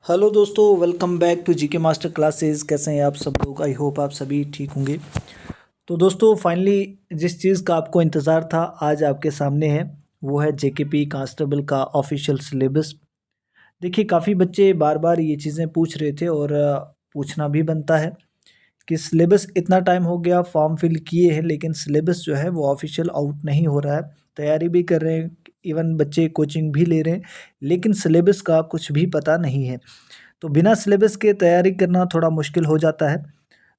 Hello दोस्तों, welcome back to GK master classes. कैसे हैं आप सब लोग? आई होप आप सभी ठीक होंगे। तो दोस्तों, फाइनली जिस चीज़ का आपको इंतज़ार था आज आपके सामने है, वो है जेकेपी कांस्टेबल का ऑफिशियल सिलेबस। देखिए, काफ़ी बच्चे बार बार ये चीज़ें पूछ रहे थे और पूछना भी बनता है कि सिलेबस इतना टाइम हो गया, फॉर्म फिल किए हैं, लेकिन सिलेबस जो है वो ऑफिशियल आउट नहीं हो रहा है। तैयारी भी कर रहे हैं, इवन बच्चे कोचिंग भी ले रहे हैं, लेकिन सिलेबस का कुछ भी पता नहीं है। तो बिना सिलेबस के तैयारी करना थोड़ा मुश्किल हो जाता है।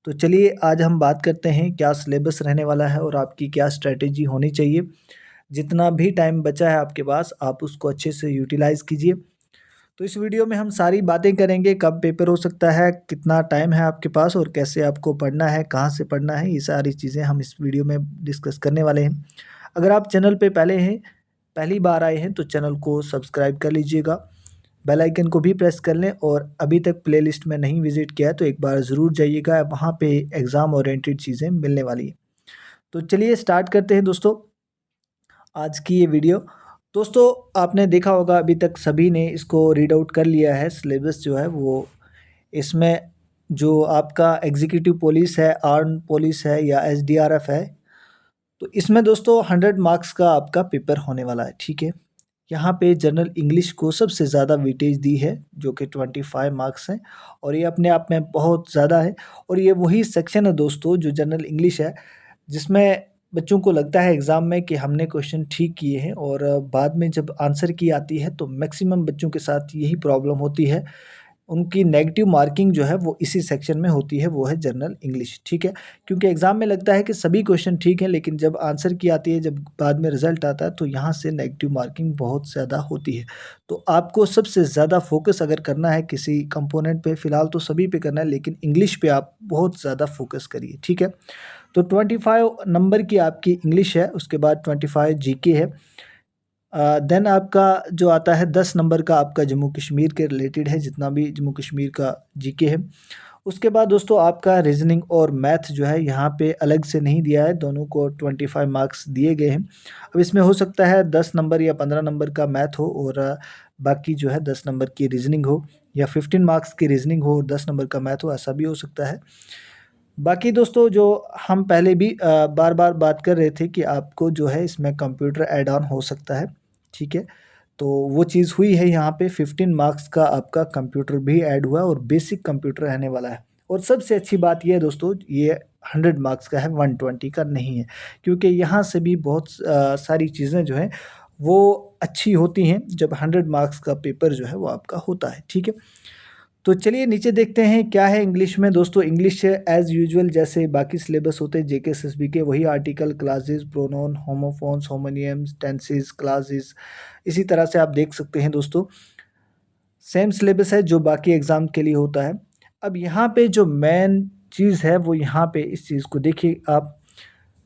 तो चलिए आज हम बात करते हैं क्या सिलेबस रहने वाला है और आपकी क्या स्ट्रैटेजी होनी चाहिए। जितना भी टाइम बचा है आपके पास, आप उसको अच्छे से यूटिलाइज़ कीजिए। तो इस वीडियो में हम सारी बातें करेंगे, कब पेपर हो सकता है, कितना टाइम है आपके पास और कैसे आपको पढ़ना है, कहाँ से पढ़ना है, ये सारी चीज़ें हम इस वीडियो में डिस्कस करने वाले हैं। अगर आप चैनल पे पहली बार आए हैं तो चैनल को सब्सक्राइब कर लीजिएगा, बेल आइकन को भी प्रेस कर लें और अभी तक प्लेलिस्ट में नहीं विज़िट किया है तो एक बार ज़रूर जाइएगा, वहाँ पे एग्ज़ाम ओरिएंटेड चीज़ें मिलने वाली हैं। तो चलिए स्टार्ट करते हैं दोस्तों आज की ये वीडियो। दोस्तों, आपने देखा होगा अभी तक सभी ने इसको रीड आउट कर लिया है। सिलेबस जो है वो इसमें जो आपका एग्जीक्यूटिव पुलिस है, आर्म पुलिस है या एसडीआरएफ है, तो इसमें दोस्तों 100 मार्क्स का आपका पेपर होने वाला है। ठीक है, यहाँ पे जनरल इंग्लिश को सबसे ज़्यादा वेटेज दी है जो कि 25 मार्क्स हैं और ये अपने आप में बहुत ज़्यादा है। और ये वही सेक्शन है दोस्तों जो जनरल इंग्लिश है, जिसमें बच्चों को लगता है एग्ज़ाम में कि हमने क्वेश्चन ठीक किए हैं और बाद में जब आंसर की आती है तो मैक्सिमम बच्चों के साथ यही प्रॉब्लम होती है। उनकी नेगेटिव मार्किंग जो है वो इसी सेक्शन में होती है, वो है जनरल इंग्लिश। ठीक है, क्योंकि एग्ज़ाम में लगता है कि सभी क्वेश्चन ठीक हैं, लेकिन जब आंसर की आती है, जब बाद में रिजल्ट आता है तो यहाँ से नेगेटिव मार्किंग बहुत ज़्यादा होती है। तो आपको सबसे ज़्यादा फोकस अगर करना है किसी कंपोनेंट पे, फ़िलहाल तो सभी पे करना है, लेकिन इंग्लिश पे आप बहुत ज़्यादा फोकस करिए। ठीक है, तो 25 नंबर की आपकी इंग्लिश है, उसके बाद 25 जीके है। देन आपका जो आता है 10 नंबर का आपका जम्मू कश्मीर के रिलेटेड है, जितना भी जम्मू कश्मीर का जीके है। उसके बाद दोस्तों आपका रीजनिंग और मैथ जो है यहाँ पे अलग से नहीं दिया है, दोनों को 25 मार्क्स दिए गए हैं। अब इसमें हो सकता है 10 नंबर या 15 नंबर का मैथ हो और बाकी जो है 10 नंबर की रीजनिंग हो, या 15 मार्क्स की रीजनिंग हो और 10 नंबर का मैथ हो, ऐसा भी हो सकता है। बाकी दोस्तों जो हम पहले भी बार बार बात कर रहे थे कि आपको जो है इसमें कंप्यूटर ऐड ऑन हो सकता है। ठीक है, तो वो चीज़ हुई है, यहाँ पे 15 मार्क्स का आपका कंप्यूटर भी ऐड हुआ है और बेसिक कंप्यूटर रहने वाला है। और सबसे अच्छी बात ये है दोस्तों, ये 100 मार्क्स का है, 120 का नहीं है, क्योंकि यहाँ से भी बहुत सारी चीज़ें जो हैं वो अच्छी होती हैं जब 100 मार्क्स का पेपर जो है वो आपका होता है। ठीक है, तो चलिए नीचे देखते हैं क्या है इंग्लिश में। दोस्तों, इंग्लिश एज यूजुअल जैसे बाकी सिलेबस होते हैं जेके एसएसबी के, वही article, classes, pronoun, homophones, homonyms, tenses, classes, इसी तरह से आप देख सकते हैं दोस्तों। सेम सिलेबस है जो बाकी एग्ज़ाम के लिए होता है। अब यहाँ पे जो मेन चीज़ है वो यहाँ पे इस चीज़ को देखिए आप,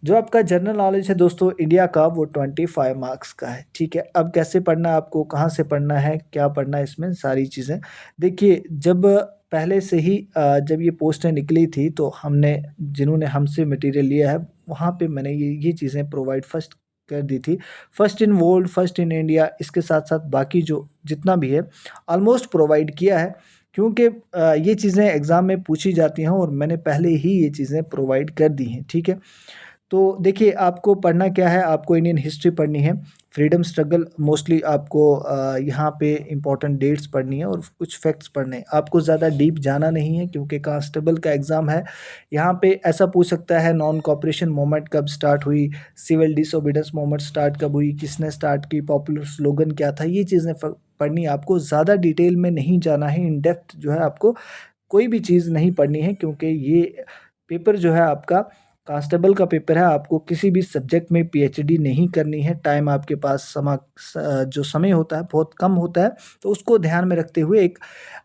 जो आपका जनरल नॉलेज है दोस्तों इंडिया का, वो 25 मार्क्स का है। ठीक है, अब कैसे पढ़ना है आपको, कहाँ से पढ़ना है, क्या पढ़ना है, इसमें सारी चीज़ें देखिए। जब पहले से ही जब ये पोस्टें निकली थी तो हमने, जिन्होंने हमसे मटेरियल लिया है, वहाँ पे मैंने ये चीज़ें प्रोवाइड फर्स्ट कर दी थी। First in world, first in India, इसके साथ साथ बाकी जो जितना भी है ऑलमोस्ट प्रोवाइड किया है, क्योंकि ये चीज़ें एग्ज़ाम में पूछी जाती हैं और मैंने पहले ही ये चीज़ें प्रोवाइड कर दी हैं। ठीक है, तो देखिए आपको पढ़ना क्या है, आपको इंडियन हिस्ट्री पढ़नी है, फ्रीडम स्ट्रगल मोस्टली आपको यहाँ पे इम्पोर्टेंट डेट्स पढ़नी है और कुछ फैक्ट्स पढ़ने हैं। आपको ज़्यादा डीप जाना नहीं है क्योंकि कांस्टेबल का एग्ज़ाम है। यहाँ पे ऐसा पूछ सकता है नॉन कॉपरेशन मूवमेंट कब स्टार्ट हुई, सिविल डिसोबीडियंस मूवमेंट स्टार्ट कब हुई, किसने स्टार्ट की, पॉपुलर स्लोगन क्या था, ये चीज़ें पढ़नी है आपको। ज़्यादा डिटेल में नहीं जाना है, इन डेप्थ जो है आपको कोई भी चीज़ नहीं पढ़नी है, क्योंकि ये पेपर जो है आपका कांस्टेबल का पेपर है। आपको किसी भी सब्जेक्ट में पीएचडी नहीं करनी है। टाइम आपके पास जो समय होता है बहुत कम होता है, तो उसको ध्यान में रखते हुए एक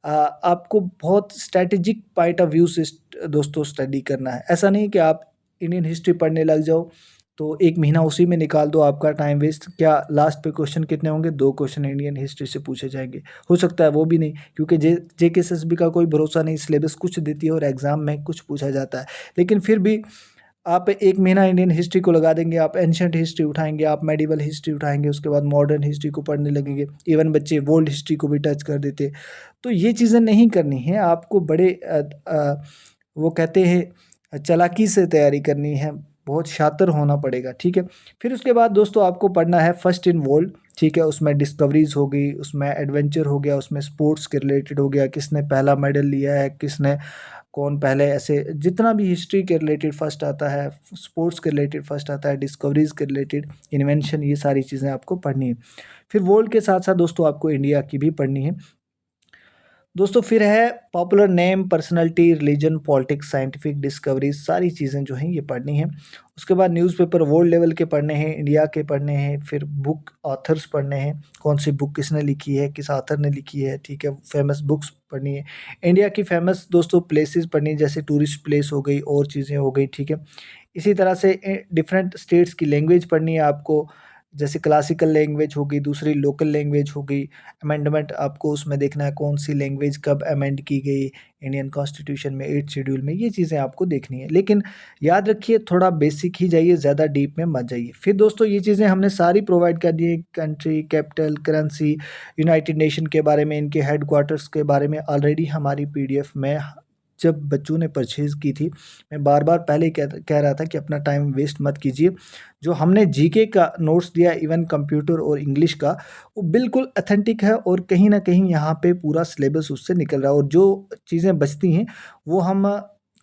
आपको बहुत स्ट्रैटेजिक पॉइंट ऑफ व्यू से दोस्तों स्टडी करना है। ऐसा नहीं कि आप इंडियन हिस्ट्री पढ़ने लग जाओ तो 1 महीना उसी में निकाल दो, आपका टाइम वेस्ट। क्या लास्ट पे क्वेश्चन कितने होंगे? 2 क्वेश्चन इंडियन हिस्ट्री से पूछे जाएंगे, हो सकता है वो भी नहीं, क्योंकि जेकेएसएसबी का कोई भरोसा नहीं, सिलेबस कुछ देती है और एग्ज़ाम में कुछ पूछा जाता है। लेकिन फिर भी आप 1 महीना इंडियन हिस्ट्री को लगा देंगे, आप एंशिएंट हिस्ट्री उठाएँगे, आप मेडिवल हिस्ट्री उठाएँगे, उसके बाद मॉडर्न हिस्ट्री को पढ़ने लगेंगे। इवन बच्चे वर्ल्ड हिस्ट्री को भी टच कर देते। तो ये चीज़ें नहीं करनी है, आपको बड़े वो कहते हैं चालाकी से तैयारी करनी है, बहुत शातिर होना पड़ेगा, ठीक है। फिर उसके बाद दोस्तों आपको पढ़ना है फर्स्ट इन वर्ल्ड, ठीक है। उसमें डिस्कवरीज हो गई, उसमें एडवेंचर हो गया, उसमें स्पोर्ट्स के रिलेटेड हो गया, किसने पहला मेडल लिया है, किसने कौन पहले, ऐसे जितना भी हिस्ट्री के रिलेटेड फर्स्ट आता है, स्पोर्ट्स के रिलेटेड फर्स्ट आता है, डिस्कवरीज के रिलेटेड, इन्वेंशन, ये सारी चीज़ें आपको पढ़नी है। फिर वर्ल्ड के साथ साथ दोस्तों आपको इंडिया की भी पढ़नी है दोस्तों। फिर है popular name, personality, religion, politics, scientific discoveries, सारी चीज़ें जो हैं ये पढ़नी है। उसके बाद न्यूज़पेपर वर्ल्ड लेवल के पढ़ने हैं, इंडिया के पढ़ने हैं। फिर बुक ऑथर्स पढ़ने हैं, कौन सी बुक किसने लिखी है, किस ऑथर ने लिखी है, ठीक है। फेमस बुक्स पढ़नी है। इंडिया की फेमस दोस्तों प्लेसेस पढ़नी है, जैसे टूरिस्ट प्लेस हो गई और चीज़ें हो गई, ठीक है। इसी तरह से डिफरेंट स्टेट्स की लैंग्वेज पढ़नी है आपको, जैसे क्लासिकल लैंग्वेज हो गई, दूसरी लोकल लैंग्वेज हो गई। अमेंडमेंट आपको उसमें देखना है, कौन सी लैंग्वेज कब अमेंड की गई इंडियन कॉन्स्टिट्यूशन में 8th शेड्यूल में, ये चीज़ें आपको देखनी है। लेकिन याद रखिए थोड़ा बेसिक ही जाइए, ज़्यादा डीप में मत जाइए। फिर दोस्तों ये चीज़ें हमने सारी प्रोवाइड कर दी है, country, capital, currency, United nation के बारे में, इनके हेडक्वार्टर्स के बारे में ऑलरेडी हमारी पीडीएफ में जब बच्चों ने परचेज़ की थी, मैं बार-बार पहले ही कह रहा था कि अपना टाइम वेस्ट मत कीजिए। जो हमने जीके का नोट्स दिया, इवन कंप्यूटर और इंग्लिश का, वो बिल्कुल ऑथेंटिक है और कहीं न कहीं यहाँ पे पूरा सिलेबस उससे निकल रहा है, और जो चीज़ें बचती हैं वो हम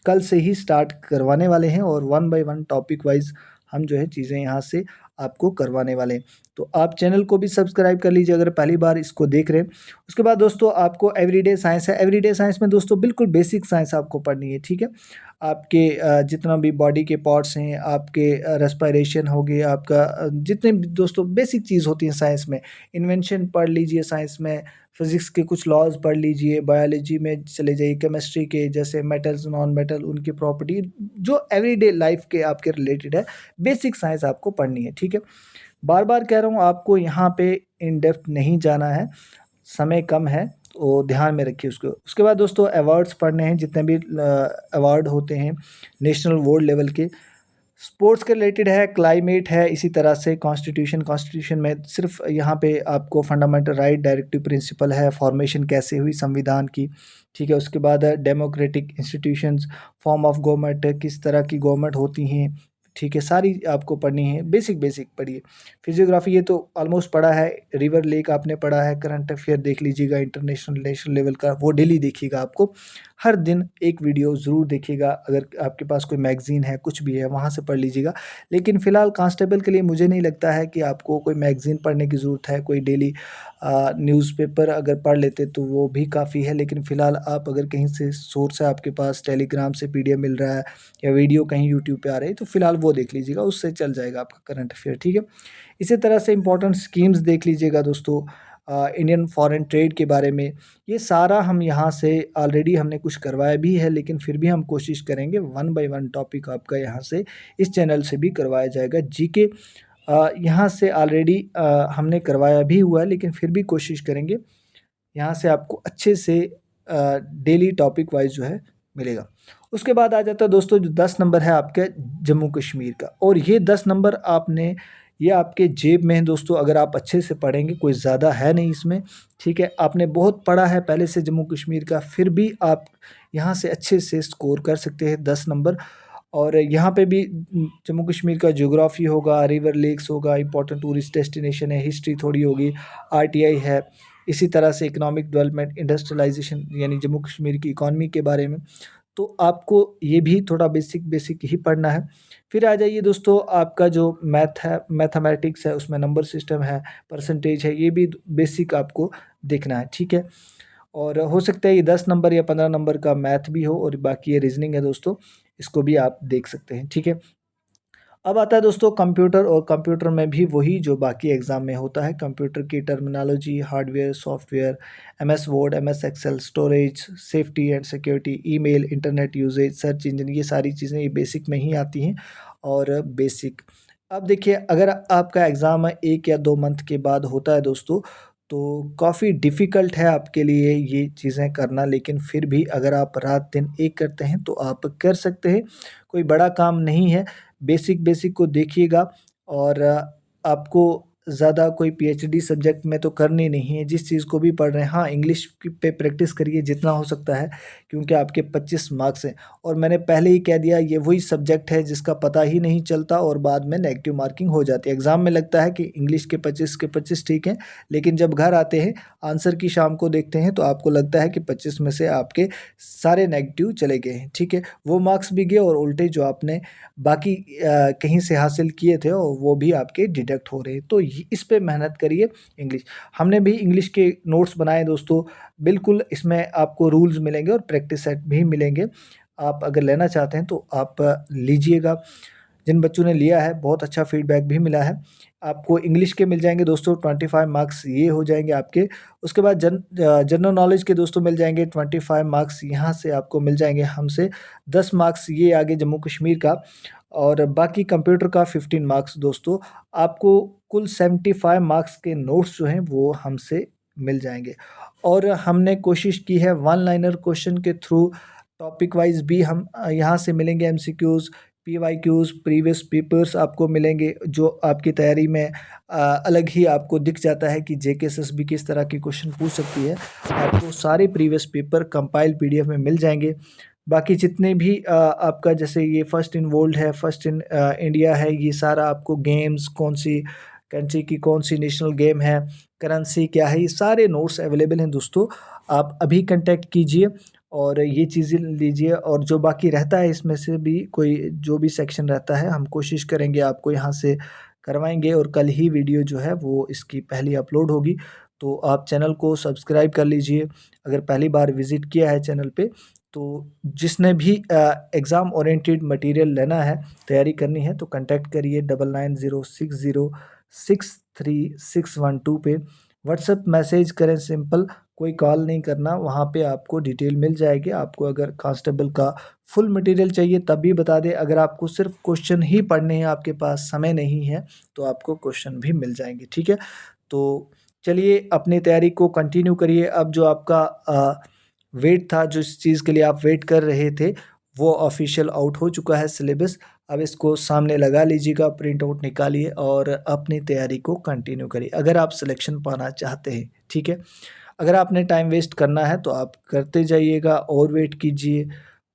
कल से ही स्टार्ट करवाने वाले हैं, और one by one topic wise हम जो है चीज़ें यहाँ से आपको करवाने वाले हैं। तो आप चैनल को भी सब्सक्राइब कर लीजिए अगर पहली बार इसको देख रहे हैं। उसके बाद दोस्तों आपको एवरीडे साइंस है। एवरीडे साइंस में दोस्तों बिल्कुल बेसिक साइंस आपको पढ़नी है, ठीक है। आपके जितना भी बॉडी के पार्ट्स हैं, आपके रेस्पिरेशन हो गए, आपका जितने भी दोस्तों बेसिक चीज़ होती हैं साइंस में, इन्वेंशन पढ़ लीजिए साइंस में, फिज़िक्स के कुछ लॉज़ पढ़ लीजिए, बायोलॉजी में चले जाइए, केमिस्ट्री के जैसे मेटल्स, नॉन मेटल, उनकी प्रॉपर्टी, जो एवरीडे लाइफ के आपके रिलेटेड है, बेसिक साइंस आपको पढ़नी है, ठीक है। बार-बार कह रहा हूँ आपको यहाँ पे इन डेप्थ नहीं जाना है, समय कम है, तो ध्यान में रखिए उसको। उसके बाद दोस्तों अवार्ड्स पढ़ने हैं, जितने भी अवार्ड होते हैं नेशनल वर्ल्ड लेवल के, स्पोर्ट्स के रिलेटेड है, क्लाइमेट है, इसी तरह से कॉन्स्टिट्यूशन में सिर्फ यहाँ पे आपको फंडामेंटल राइट, डायरेक्टिव प्रिंसिपल है, फॉर्मेशन कैसे हुई संविधान की, ठीक है। उसके बाद democratic institutions, form of government, किस तरह की गवर्नमेंट होती हैं, ठीक है, सारी आपको पढ़नी है, बेसिक बेसिक पढ़िए। फिजियोग्राफी ये तो ऑलमोस्ट पढ़ा है, रिवर लेक आपने पढ़ा है, करंट अफेयर देख लीजिएगा, इंटरनेशनल नेशनल लेवल का वो डेली देखिएगा, आपको हर दिन एक वीडियो ज़रूर देखिएगा। अगर आपके पास कोई मैगज़ीन है, कुछ भी है, वहाँ से पढ़ लीजिएगा। लेकिन फ़िलहाल कांस्टेबल के लिए मुझे नहीं लगता है कि आपको कोई मैगज़ीन पढ़ने की ज़रूरत है, कोई डेली न्यूज़पेपर अगर पढ़ लेते तो वो भी काफ़ी है। लेकिन फ़िलहाल आप अगर कहीं से सोर्स है आपके पास, टेलीग्राम से पीडीएफ मिल रहा है या वीडियो कहीं यूट्यूब पे आ रही है, तो फ़िलहाल वो देख लीजिएगा, उससे चल जाएगा आपका करंट अफेयर, ठीक है। इसी तरह से इंपॉर्टेंट स्कीम्स देख लीजिएगा दोस्तों, इंडियन फॉरेन ट्रेड के बारे में, ये सारा हम यहाँ से ऑलरेडी हमने कुछ करवाया भी है, लेकिन फिर भी हम कोशिश करेंगे वन बाय वन टॉपिक आपका यहाँ से इस चैनल से भी करवाया जाएगा। जीके यहाँ से ऑलरेडी हमने करवाया भी हुआ है, लेकिन फिर भी कोशिश करेंगे यहाँ से आपको अच्छे से डेली टॉपिक वाइज जो है मिलेगा। उसके बाद आ जाता है दोस्तों जो 10 नंबर है आपके जम्मू कश्मीर का, और ये 10 नंबर आपने, ये आपके जेब में है दोस्तों, अगर आप अच्छे से पढ़ेंगे, कोई ज़्यादा है नहीं इसमें, ठीक है। आपने बहुत पढ़ा है पहले से जम्मू कश्मीर का, फिर भी आप यहाँ से अच्छे से स्कोर कर सकते हैं 10 नंबर। और यहाँ पे भी जम्मू कश्मीर का ज्योग्राफी होगा, रिवर लेक्स होगा, इंपॉर्टेंट टूरिस्ट डेस्टिनेशन है, हिस्ट्री थोड़ी होगी, आरटीआई है, इसी तरह से इकोनॉमिक डेवलपमेंट, इंडस्ट्रियलाइजेशन यानी जम्मू कश्मीर की इकॉनमी के बारे में, तो आपको ये भी थोड़ा बेसिक बेसिक ही पढ़ना है। फिर आ जाइए दोस्तों आपका जो मैथ है, मैथमेटिक्स है, उसमें नंबर सिस्टम है, परसेंटेज है, ये भी बेसिक आपको देखना है, ठीक है। और हो सकता है ये 10 नंबर या 15 नंबर का मैथ भी हो, और बाकी ये रीजनिंग है दोस्तों, इसको भी आप देख सकते हैं, ठीक है। अब आता है दोस्तों कंप्यूटर, और कंप्यूटर में भी वही जो बाकी एग्ज़ाम में होता है, कंप्यूटर की terminology, hardware, software, MS Word, MS Excel, storage, safety and security, email, internet usage, search engine, ये सारी चीज़ें ये बेसिक में ही आती हैं। और बेसिक, अब देखिए अगर आपका एग्ज़ाम 1 या 2 मंथ के बाद होता है दोस्तों, तो काफ़ी डिफ़िकल्ट है आपके लिए ये चीज़ें करना, लेकिन फिर भी अगर आप रात दिन एक करते हैं तो आप कर सकते हैं। कोई बड़ा काम नहीं है, बेसिक बेसिक को देखिएगा और आपको ज़्यादा कोई पीएचडी सब्जेक्ट में तो करनी नहीं है, जिस चीज़ को भी पढ़ रहे हैं। हाँ, इंग्लिश की पे प्रैक्टिस करिए जितना हो सकता है, क्योंकि आपके 25 मार्क्स हैं और मैंने पहले ही कह दिया ये वही सब्जेक्ट है जिसका पता ही नहीं चलता और बाद में नेगेटिव मार्किंग हो जाती है। एग्ज़ाम में लगता है कि इंग्लिश के 25 ठीक हैं, लेकिन जब घर आते हैं आंसर की शाम को देखते हैं तो आपको लगता है कि 25 में से आपके सारे नेगेटिव चले गए हैं, ठीक है। वो मार्क्स भी गए और उल्टे जो आपने बाकी कहीं से हासिल किए थे और वो भी आपके डिडक्ट हो रहे हैं। तो इस पे मेहनत करिए। इंग्लिश हमने भी इंग्लिश के नोट्स बनाए दोस्तों, बिल्कुल इसमें आपको रूल्स मिलेंगे और प्रैक्टिस सेट भी मिलेंगे। आप अगर लेना चाहते हैं तो आप लीजिएगा। जिन बच्चों ने लिया है बहुत अच्छा फीडबैक भी मिला है। आपको इंग्लिश के मिल जाएंगे दोस्तों 25 मार्क्स, ये हो जाएंगे आपके। उसके बाद जनरल नॉलेज के दोस्तों मिल जाएंगे 25 मार्क्स, यहाँ से आपको मिल जाएंगे हमसे 10 मार्क्स, ये आगे जम्मू कश्मीर का। और बाकी कंप्यूटर का 15 मार्क्स दोस्तों। आपको कुल 75 मार्क्स के नोट्स जो हैं वो हमसे मिल जाएंगे। और हमने कोशिश की है वन लाइनर क्वेश्चन के थ्रू टॉपिक वाइज भी हम यहाँ से मिलेंगे। एमसीक्यूज़, पीवाईक्यूज़, प्रीवियस पेपर्स आपको मिलेंगे, जो आपकी तैयारी में अलग ही आपको दिख जाता है कि जेकेएसएसबी किस तरह की क्वेश्चन पूछ सकती है। आपको सारे प्रीवियस पेपर कंपाइल्ड पीडीएफ में मिल जाएंगे। बाकी जितने भी आपका जैसे ये फर्स्ट इन वर्ल्ड है, फर्स्ट इन इंडिया है, ये सारा आपको गेम्स, कौन सी कंट्री की कौन सी नेशनल गेम है, करेंसी क्या है, ये सारे नोट्स अवेलेबल हैं दोस्तों। आप अभी कांटेक्ट कीजिए और ये चीज़ें लीजिए। और जो बाकी रहता है इसमें से भी कोई जो भी सेक्शन रहता है हम कोशिश करेंगे आपको यहाँ से करवाएंगे। और कल ही वीडियो जो है वो इसकी पहली अपलोड होगी, तो आप चैनल को सब्सक्राइब कर लीजिए अगर पहली बार विज़िट किया है चैनल पे। तो जिसने भी एग्ज़ाम ओरिएंटेड मटेरियल लेना है, तैयारी करनी है, तो कांटेक्ट करिए 9906063612 पे। व्हाट्सएप मैसेज करें सिंपल, कोई कॉल नहीं करना, वहाँ पे आपको डिटेल मिल जाएगी। आपको अगर कांस्टेबल का फुल मटेरियल चाहिए तब भी बता दें, अगर आपको सिर्फ क्वेश्चन ही पढ़ने हैं, आपके पास समय नहीं है, तो आपको क्वेश्चन भी मिल जाएंगे, ठीक है। तो चलिए अपनी तैयारी को कंटिन्यू करिए। अब जो आपका वेट था, जिस चीज़ के लिए आप वेट कर रहे थे, वो ऑफिशियल आउट हो चुका है सिलेबस। अब इसको सामने लगा लीजिएगा, प्रिंट आउट निकालिए और अपनी तैयारी को कंटिन्यू करिए अगर आप सिलेक्शन पाना चाहते हैं, ठीक है। अगर आपने टाइम वेस्ट करना है तो आप करते जाइएगा और वेट कीजिए।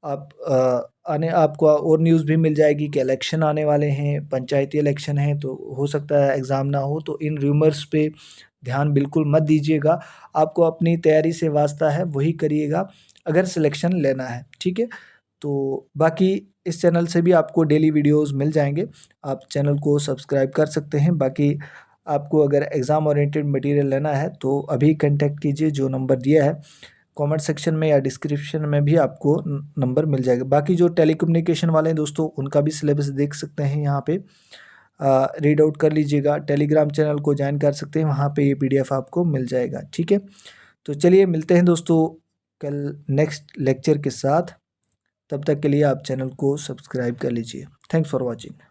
आप आपको और न्यूज़ भी मिल जाएगी कि इलेक्शन आने वाले हैं, पंचायती इलेक्शन है, तो हो सकता है एग्ज़ाम ना हो। तो इन रूमर्स पे ध्यान बिल्कुल मत दीजिएगा। आपको अपनी तैयारी से वास्ता है वही करिएगा अगर सिलेक्शन लेना है, ठीक है। तो बाकी इस चैनल से भी आपको डेली वीडियोस मिल जाएंगे, आप चैनल को सब्सक्राइब कर सकते हैं। बाकी आपको अगर एग्ज़ाम ओरिएंटेड मटेरियल लेना है तो अभी कांटेक्ट कीजिए, जो नंबर दिया है कमेंट सेक्शन में या डिस्क्रिप्शन में भी आपको नंबर मिल जाएगा। बाकी जो टेलीकम्युनिकेशन वाले हैं दोस्तों, उनका भी सिलेबस देख सकते हैं, यहाँ पे रीड आउट कर लीजिएगा। टेलीग्राम चैनल को ज्वाइन कर सकते हैं, वहाँ पे ये पीडीएफ आपको मिल जाएगा, ठीक है। तो चलिए मिलते हैं दोस्तों कल नेक्स्ट लेक्चर के साथ। तब तक के लिए आप चैनल को सब्सक्राइब कर लीजिए। Thanks for watching.